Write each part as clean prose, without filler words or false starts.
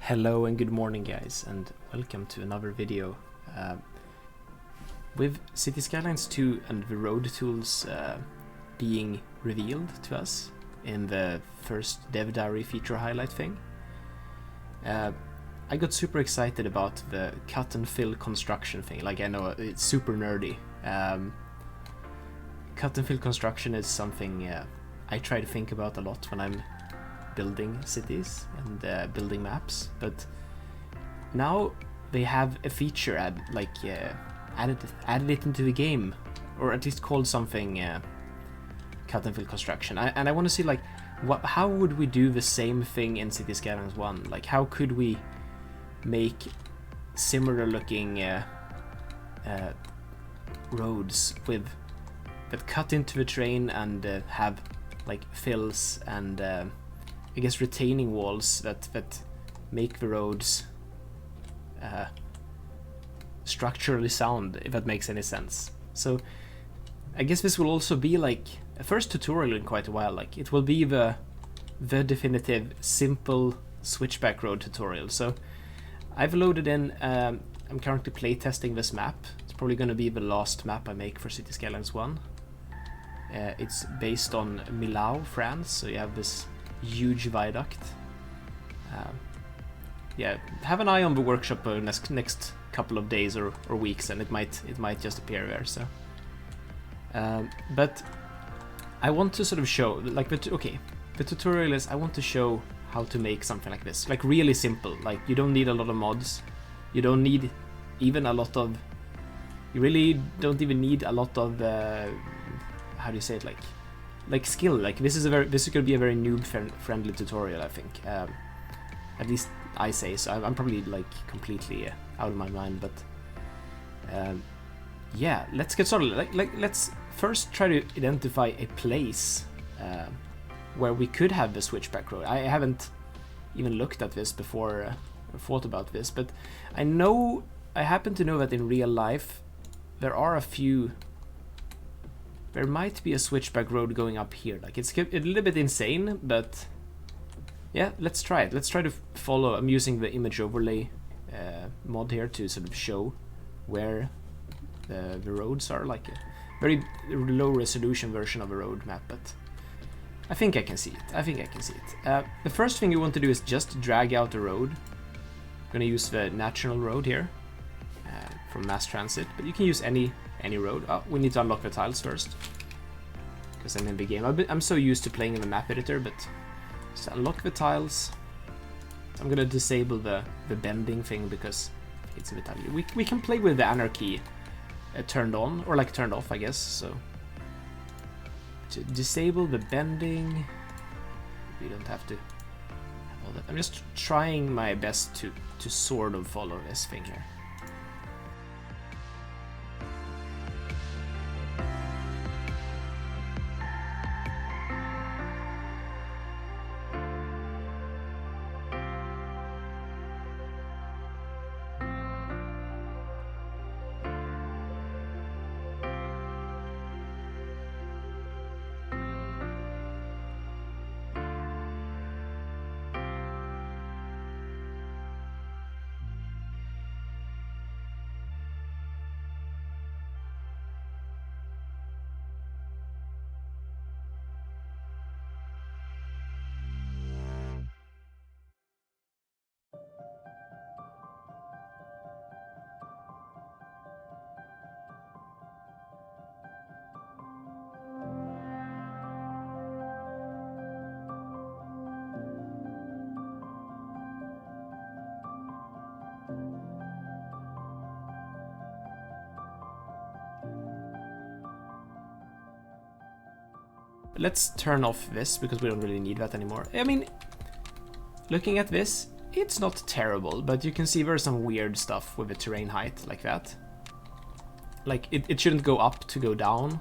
Hello and good morning guys, and welcome to another video. With City Skylines 2 and the road tools being revealed to us in the first dev diary feature highlight thing, I got super excited about the cut and fill construction thing. Like, I know it's super nerdy. Cut and fill construction is something I try to think about a lot when I'm building cities and building maps, but now they have a feature added it into the game, or at least called something cut and fill construction. And I want to see, like, how would we do the same thing in City Skylines 1? Like, how could we make similar looking roads that cut into the terrain and have like fills and I guess retaining walls that make the roads structurally sound, if that makes any sense. So I guess this will also be like a first tutorial in quite a while. Like, it will be the definitive simple switchback road tutorial. So I've loaded in, I'm currently playtesting this map. It's probably going to be the last map I make for City Skylines 1. It's based on Millau, France, so you have this huge viaduct. Yeah, have an eye on the workshop next couple of days or weeks, and it might just appear there. So, but I want to sort of show, like, the tutorial is, I want to show how to make something like this, like really simple. Like, you don't need a lot of mods, you don't need even a lot of, you really don't even need a lot of how do you say it, like skill. Like, this is going to be a very noob friendly tutorial, I think. At least I say so. I'm probably like completely out of my mind, but yeah, let's get started. Let's first try to identify a place where we could have the switchback road. I haven't even looked at this before or thought about this, but I happen to know that in real life there might be a switchback road going up here. Like, it's a little bit insane, but yeah, let's try it. Let's try to follow. I'm using the image overlay mod here to sort of show where the roads are, like a very low resolution version of a road map, but I think I can see it. The first thing you want to do is just drag out the road. I'm going to use the national road here from mass transit, but you can use any road. Oh, we need to unlock the tiles first, because I'm in the game. I'm so used to playing in the map editor, but just unlock the tiles. I'm gonna disable the bending thing because it's a bit ugly. We can play with the anarchy turned on, or like turned off, I guess. So to disable the bending, we don't have to have all that. I'm just trying my best to sort of follow this thing here. Let's turn off this because we don't really need that anymore. I mean, looking at this, it's not terrible, but you can see there's some weird stuff with the terrain height like that. Like, it shouldn't go up to go down.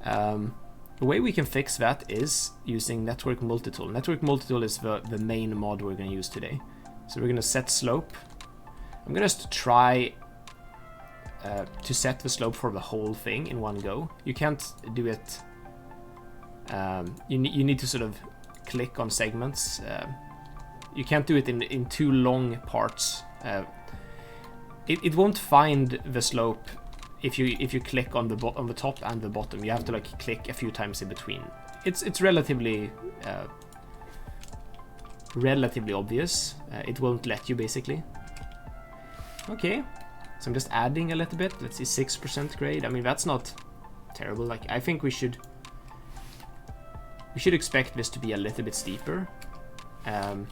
The way we can fix that is using Network Multitool. Network Multitool is the main mod we're going to use today. So we're going to set slope. I'm going to try to set the slope for the whole thing in one go. You can't do it. You need to sort of click on segments You can't do it in too long parts. It won't find the slope if you click on the top and the bottom. You have to like click a few times in between. It's relatively obvious. It won't let you basically. Okay, so I'm just adding a little bit. Let's see, 6% grade. I mean, that's not terrible. Like, I think we should expect this to be a little bit steeper, but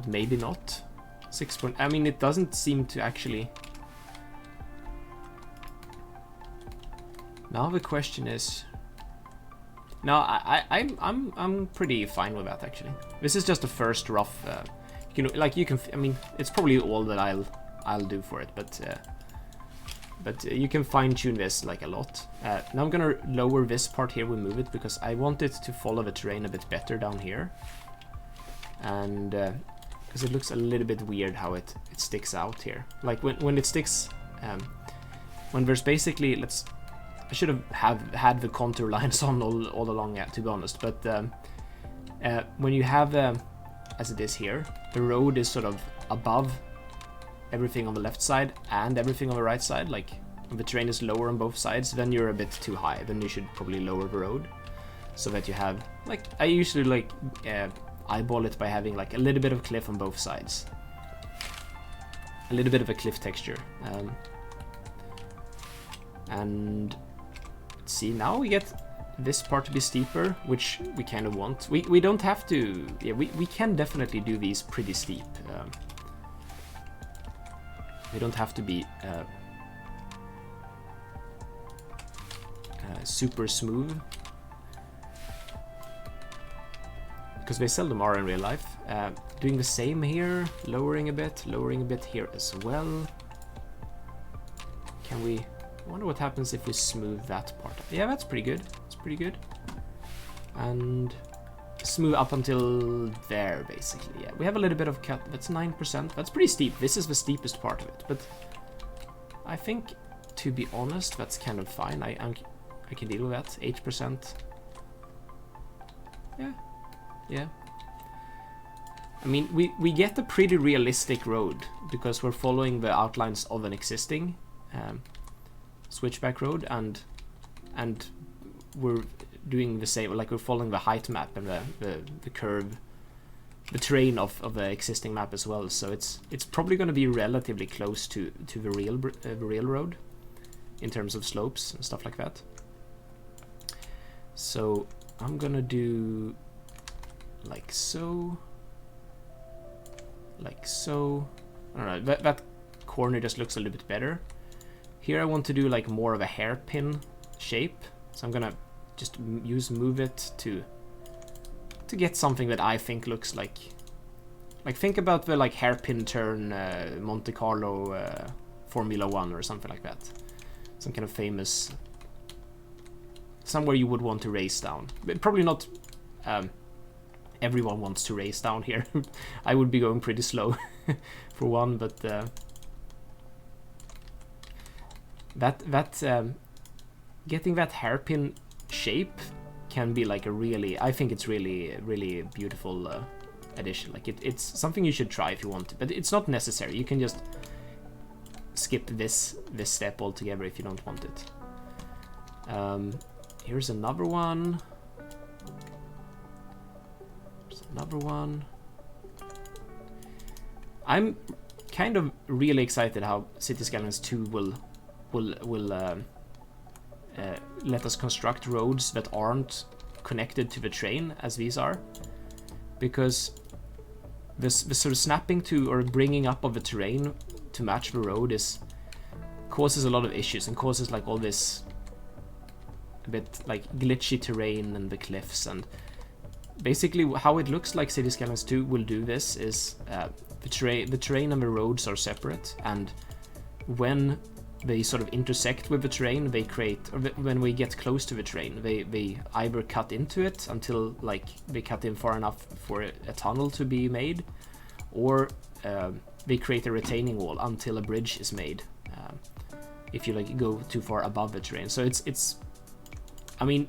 maybe not. 6 point. I mean, it doesn't seem to actually. Now the question is. No, I'm pretty fine with that actually. This is just a first rough. I mean, it's probably all that I'll do for it, but you can fine tune this like a lot. Now I'm gonna lower this part here. We move it because I want it to follow the terrain a bit better down here, and because it looks a little bit weird how it sticks out here. Like when it sticks, when there's basically I should have had the contour lines on all along, to be honest. But when you have, as it is here, the road is sort of above everything on the left side and everything on the right side. Like when the terrain is lower on both sides, then you're a bit too high. Then you should probably lower the road so that you have, like, I usually like eyeball it by having like a little bit of cliff on both sides, a little bit of a cliff texture, and. See, now we get this part to be steeper, which we kind of want. We don't have to. Yeah, we can definitely do these pretty steep. They don't have to be super smooth, because they seldom are in real life. Doing the same here, lowering a bit here as well. Can we? I wonder what happens if we smooth that part. Yeah, that's pretty good. It's pretty good. And smooth up until there, basically. Yeah, we have a little bit of cut. That's 9%. That's pretty steep. This is the steepest part of it. But I think, to be honest, that's kind of fine. I can deal with that. 8%. Yeah. I mean, we get a pretty realistic road because we're following the outlines of an existing switchback road, and we're doing the same, like we're following the height map and the curve, the terrain of the existing map as well. So it's probably going to be relatively close to the real road in terms of slopes and stuff like that. So I'm gonna do like so. I don't know, that corner just looks a little bit better. Here I want to do like more of a hairpin shape, so I'm gonna just move it to get something that I think looks like think about the like hairpin turn Monte Carlo Formula 1 or something like that. Some kind of famous, somewhere you would want to race down. But probably not everyone wants to race down here. I would be going pretty slow for one, but getting that hairpin shape can be like a really, I think it's really beautiful addition. Like it's something you should try if you want to, but it's not necessary. You can just skip this step altogether if you don't want it. Here's another one. I'm kind of really excited how City Skylines 2 will let us construct roads that aren't connected to the train as these are, because the sort of snapping to or bringing up of the terrain to match the road causes a lot of issues and causes like all this a bit like glitchy terrain and the cliffs. And basically how it looks like City Skylines 2 will do this is the terrain and the roads are separate, and when they sort of intersect with the terrain, they create, or when we get close to the terrain, they either cut into it until like they cut in far enough for a tunnel to be made, or they create a retaining wall until a bridge is made, if you like go too far above the terrain. So it's I mean,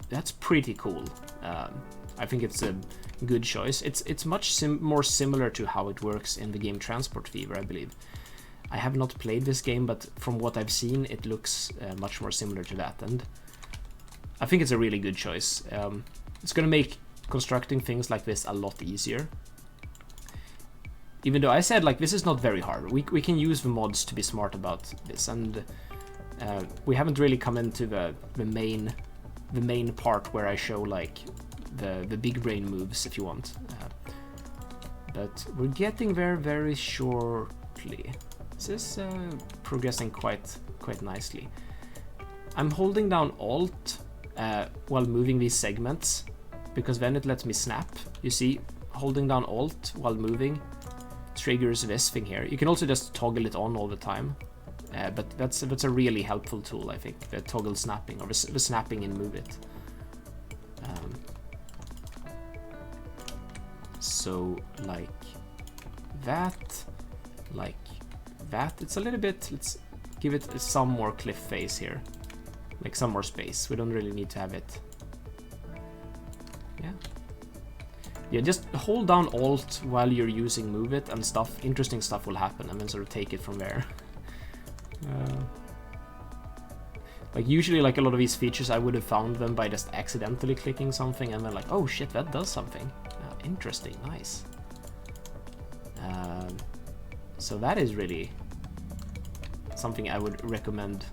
that's pretty cool. I think it's good choice. It's much more similar to how it works in the game Transport Fever, I believe. I have not played this game, but from what I've seen, it looks much more similar to that, and I think it's a really good choice. It's gonna make constructing things like this a lot easier. Even though I said, like, this is not very hard. We can use the mods to be smart about this, and we haven't really come into the main part where I show, like, the big brain moves, if you want. But we're getting there very shortly. This is progressing quite nicely. I'm holding down Alt while moving these segments, because then it lets me snap. You see, holding down Alt while moving triggers this thing here. You can also just toggle it on all the time, but that's a really helpful tool, I think, the toggle snapping, or the snapping in Move It. So like that, it's a little bit, let's give it some more cliff face here, like some more space. We don't really need to have it. Yeah, just hold down Alt while you're using Move It, and interesting stuff will happen, and then sort of take it from there. Like usually, like a lot of these features, I would have found them by just accidentally clicking something, and then like, oh shit, that does something. Interesting, nice. So that is really something I would recommend.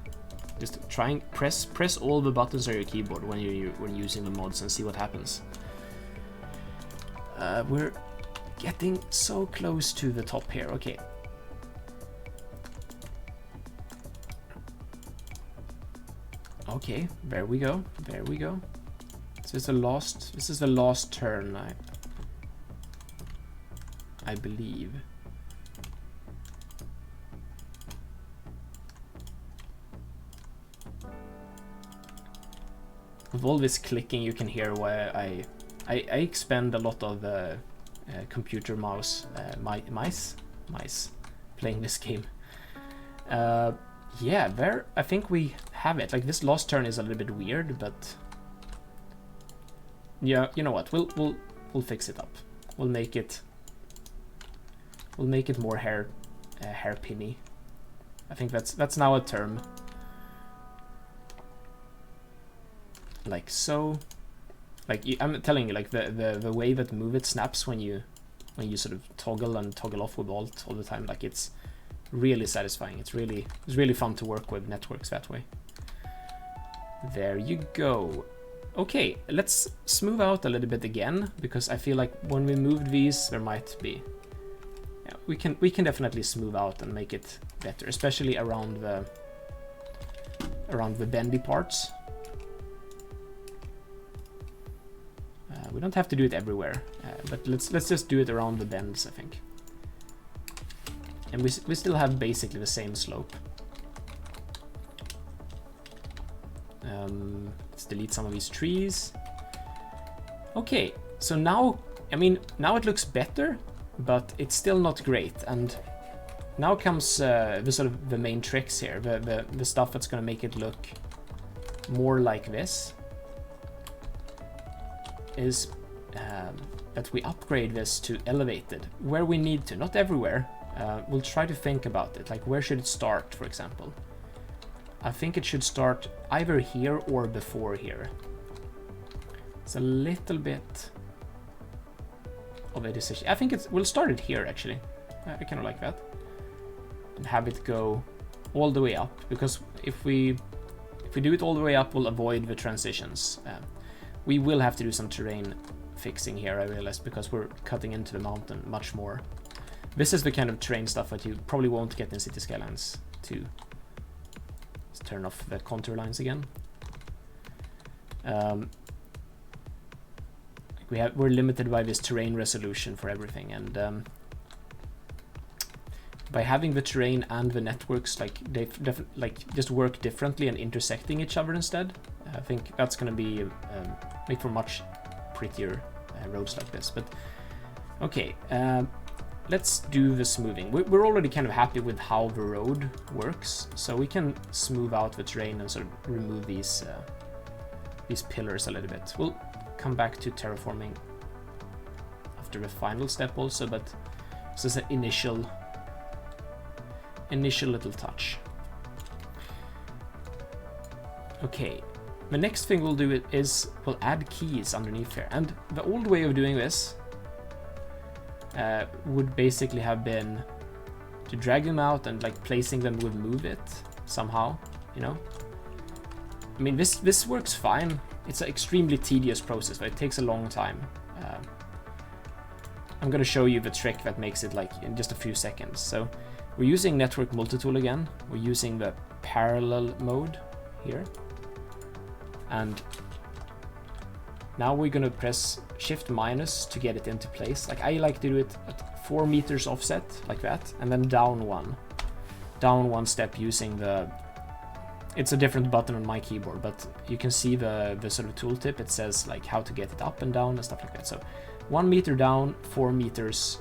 Just try and press all the buttons on your keyboard when using the mods and see what happens. We're getting so close to the top here. Okay. Okay, there we go. There we go. This is the last turn, I believe. With all this clicking, you can hear why I expend a lot of computer mice playing this game. Yeah, there I think we have it. Like, this last turn is a little bit weird, but yeah, you know what? We'll fix it up. We'll make it more hairpinny. I think that's now a term. Like so. Like, I'm telling you, like the way that Move It snaps when you sort of toggle off with Alt all the time, like, it's really satisfying. It's really fun to work with networks that way. There you go. Okay, let's smooth out a little bit again, because I feel like when we moved these, there might be, yeah, we can definitely smooth out and make it better, especially around the bendy parts. We don't have to do it everywhere, but let's just do it around the bends, I think. And we still have basically the same slope. Let's delete some of these trees. Okay, so now, I mean, now it looks better, but it's still not great. And now comes the sort of the main tricks here, the stuff that's going to make it look more like this. Is that we upgrade this to elevated where we need to, not everywhere. We'll try to think about it, like where should it start, for example. I think it should start either here or before here. It's a little bit of a decision. I think we'll start it here, actually. I kind of like that. And have it go all the way up, because if we do it all the way up, we'll avoid the transitions. We will have to do some terrain fixing here, I realized, because we're cutting into the mountain much more. This is the kind of terrain stuff that you probably won't get in City Skylines 2. Let's turn off the contour lines again. We're limited by this terrain resolution for everything, and by having the terrain and the networks just work differently and intersecting each other instead, I think that's going to be make for much prettier roads like this. But okay, let's do the smoothing. We're already kind of happy with how the road works, so we can smooth out the terrain and sort of remove these pillars a little bit. We'll come back to terraforming after the final step also, but this is an initial little touch. Okay, the next thing we'll do is we'll add keys underneath here. And the old way of doing this would basically have been to drag them out and like placing them with move it somehow, you know. I mean, this works fine. It's an extremely tedious process, but it takes a long time. I'm gonna show you the trick that makes it like in just a few seconds. So we're using network multitool again. We're using the parallel mode here. And now we're gonna press shift minus to get it into place. Like I like to do it at 4 meters offset, like that, and then down one step using the, it's a different button on my keyboard, but you can see the sort of tooltip. It says like how to get it up and down and stuff like that. So 1 meter down, 4 meters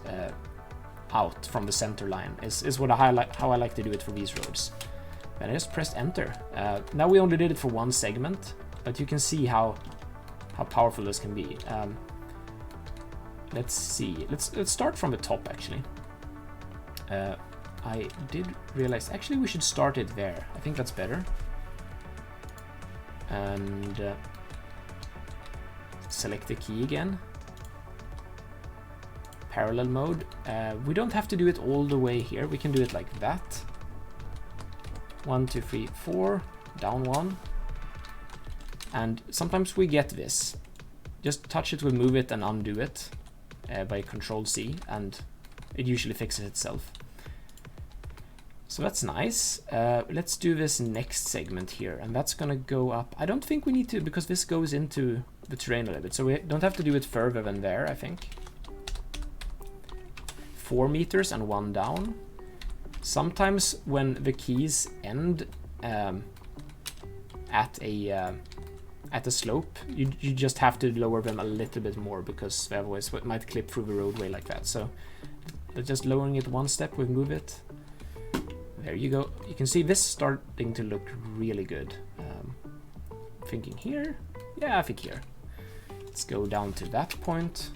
out from the center line is what how I like to do it for these roads. And I just pressed enter. Now we only did it for one segment, but you can see how powerful this can be. Let's see. Let's start from the top actually. I did realize actually we should start it there. I think that's better. And select the key again. Parallel mode. We don't have to do it all the way here. We can do it like that. 1, 2, 3, 4. Down 1. And sometimes we get this. Just touch it with move it and undo it by Control C, and it usually fixes itself. So that's nice. Let's do this next segment here, and that's gonna go up. I don't think we need to, because this goes into the terrain a little bit, so we don't have to do it further than there, I think. 4 meters and 1 down. Sometimes when the keys end at a slope, you just have to lower them a little bit more, because otherwise it might clip through the roadway like that. So just lowering it 1 step with move it. There you go. You can see this starting to look really good. Thinking here? Yeah, I think here. Let's go down to that point.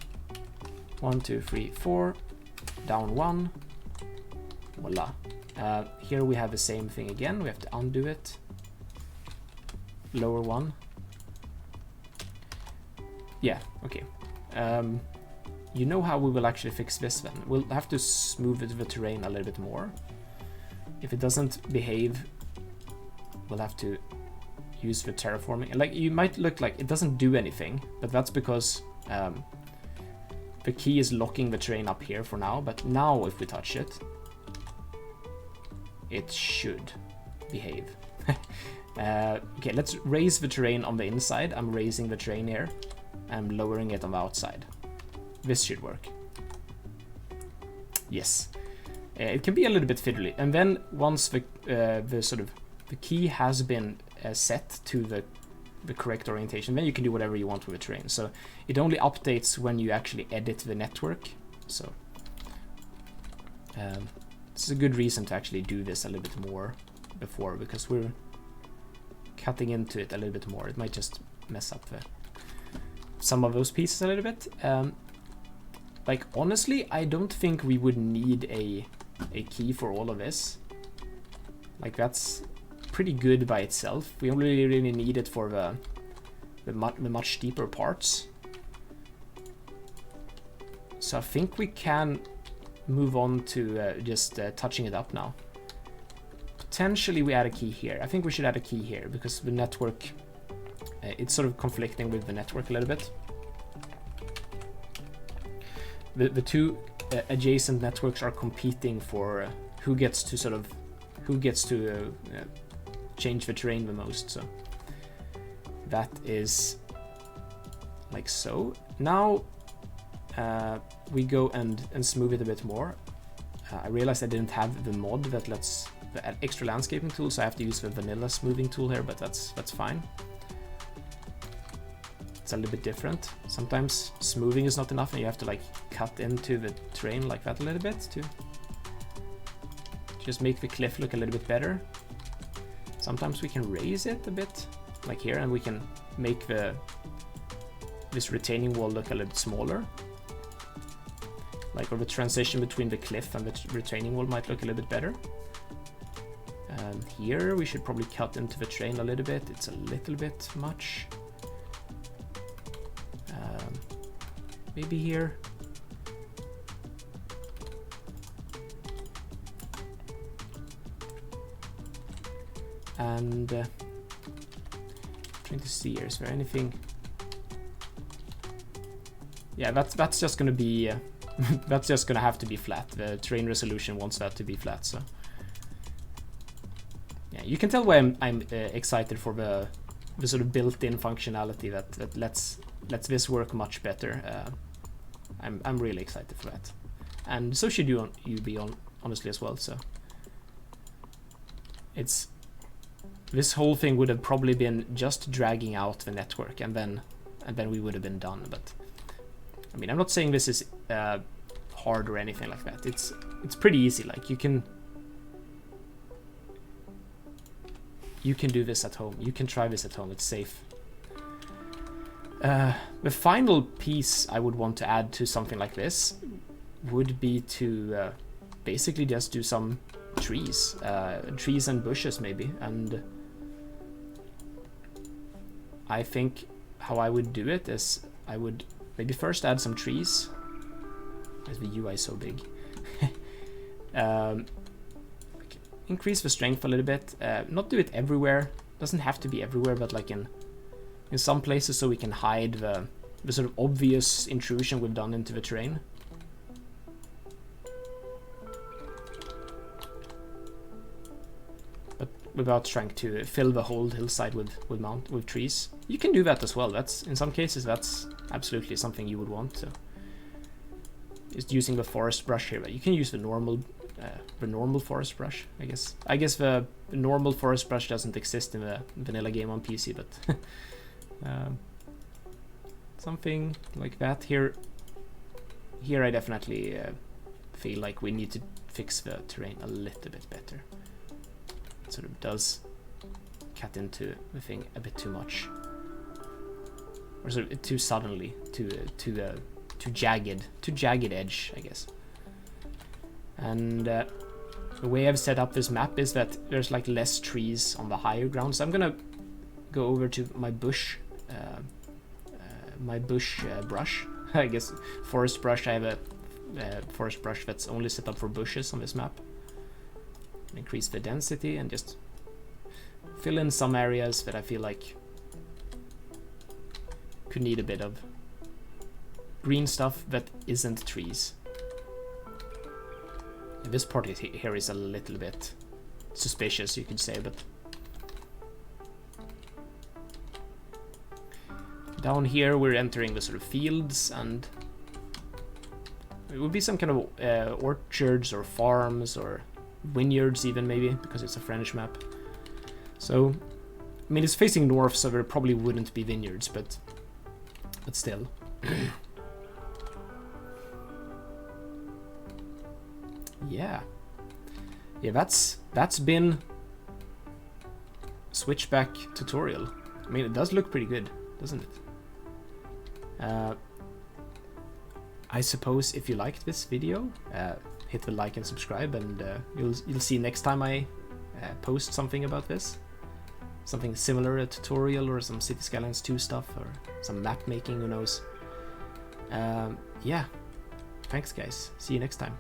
1, 2, 3, 4. Down 1. Voila. Here we have the same thing again. We have to undo it. Lower 1. Yeah, okay. You know how we will actually fix this then. We'll have to smooth the terrain a little bit more. If it doesn't behave, we'll have to use the terraforming. Like, you might look like it doesn't do anything, but that's because the key is locking the terrain up here for now. But now if we touch it, it should behave. Okay, let's raise the terrain on the inside. I'm raising the terrain here. I'm lowering it on the outside. This should work. Yes. It can be a little bit fiddly, and then once the key has been set to the correct orientation, then you can do whatever you want with the terrain. So it only updates when you actually edit the network. So this is a good reason to actually do this a little bit more before, because we're cutting into it a little bit more. It might just mess up some of those pieces a little bit. Like, honestly, I don't think we would need a key for all of this. Like, that's pretty good by itself. We only really need it for the much deeper parts. So I think we can move on to just touching it up now. Potentially we add a key here. I think we should add a key here, because the network, it's sort of conflicting with the network a little bit. The two adjacent networks are competing for who gets to change the terrain the most. So that is like so. Now we go and smooth it a bit more. I realized I didn't have the mod that lets the extra landscaping tool, so I have to use the vanilla smoothing tool here, but that's fine. It's a little bit different. Sometimes smoothing is not enough and you have to like cut into the terrain like that a little bit to just make the cliff look a little bit better. Sometimes we can raise it a bit, like here, and we can make this retaining wall look a little bit smaller. like, or the transition between the cliff and the retaining wall might look a little bit better. And here we should probably cut into the terrain a little bit. It's a little bit much. Maybe here. And trying to see here, is there anything? Yeah, that's just gonna be that's just gonna have to be flat. The terrain resolution wants that to be flat, so yeah, you can tell why I'm excited for the sort of built-in functionality that lets this work much better. I'm really excited for that, and so should you be honestly as well. So it's, this whole thing would have probably been just dragging out the network, and then we would have been done. But I mean, I'm not saying this is hard or anything like that. It's pretty easy. Like, you can do this at home. You can try this at home. It's safe. The final piece I would want to add to something like this would be to basically just do some trees and bushes maybe. And I think how I would do it is I would maybe first add some trees. As the UI is so big. Increase the strength a little bit. Not do it everywhere. Doesn't have to be everywhere, but like in some places, so we can hide the sort of obvious intrusion we've done into the terrain. But without trying to fill the whole hillside with trees. You can do that as well. That's, in some cases, that's absolutely something you would want to. Just using the forest brush here, but you can use the normal forest brush, I guess. I guess the normal forest brush doesn't exist in the vanilla game on PC, but something like that here. Here I definitely feel like we need to fix the terrain a little bit better. It sort of does cut into the thing a bit too much, or sort of too suddenly, too jagged edge, I guess. And the way I've set up this map is that there's like less trees on the higher ground, so I'm gonna go over to my bush brush. I guess forest brush. I have a forest brush that's only set up for bushes on this map. Increase the density and just fill in some areas that I feel like could need a bit of green stuff that isn't trees. This part here is a little bit suspicious, you could say, but down here we're entering the sort of fields, and it would be some kind of orchards or farms or vineyards even, maybe, because it's a French map. So, I mean, it's facing north, so there probably wouldn't be vineyards, but still. Yeah, that's been switchback tutorial. I mean, it does look pretty good, doesn't it? I suppose if you liked this video, hit the like and subscribe, and you'll see next time I post something about this, something similar, a tutorial or some City Skylines 2 stuff or some map making, who knows. Yeah, thanks guys, see you next time.